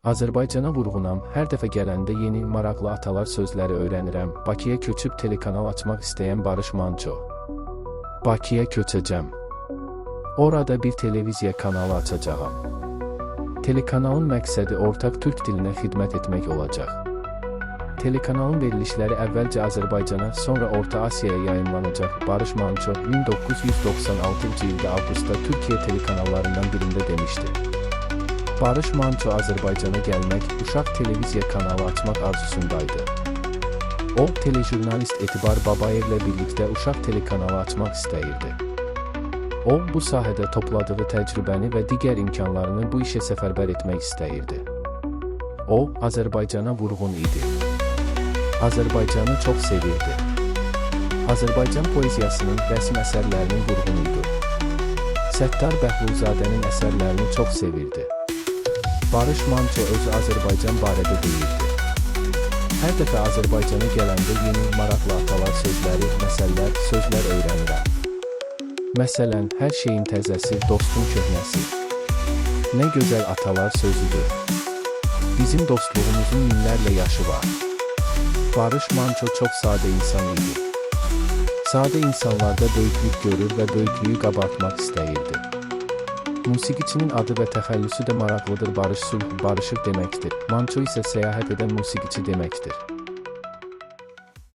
Azərbaycana vurğunam, hər dəfə gələndə yeni, maraqlı atalar sözləri öyrənirəm. Bakıya köçüb telekanal açmaq istəyən Barış Manço. Bakıya köçəcəm. Orada bir televiziya kanalı açacağam. Telekanalın məqsədi ortaq türk dilinə xidmət etmək olacaq. Telekanalın verilişləri əvvəlcə Azərbaycana, sonra Orta Asiyaya yayımlanacaq. Barış Manço 1996-cı ildə avqustda Türkiyə telekanallarından birində demişdi. Barış Manço Azərbaycana gəlmək, uşaq televiziya kanalı açmaq arzusundaydı. O, telejurnalist Etibar Babayevlə birlikdə uşaq telekanalı açmaq istəyirdi. O, bu sahədə topladığı təcrübəni və digər imkanlarını bu işə səfərbər etmək istəyirdi. O, Azərbaycana vurğun idi. Azərbaycanı çox sevirdi. Azərbaycan poeziyasının, rəsm əsərlərinin vurğun idi. Səttar Bəhlulzadənin əsərlərini çox sevirdi. Barış Manço özü Azərbaycan barədə deyirdi. Hər dəfə Azərbaycana gələndə yeni, maraqlı atalar sözləri, məsəllər, sözlər öyrənirəm. Məsələn, hər şeyin təzəsi, dostun köhnəsi. Nə gözəl atalar sözüdür. Bizim dostluğumuzun minlərlə yaşı var. Barış Manço çox sadə insan idi. Sadə insanlarda böyüklük görür və böyüklüyü qabartmaq istəyirdi. Musiqiçinin adı və təxəllüsü də maraqlıdır. Barış sülh, barışıq deməkdir. Manço isə səyahət edən musiqiçi deməkdir.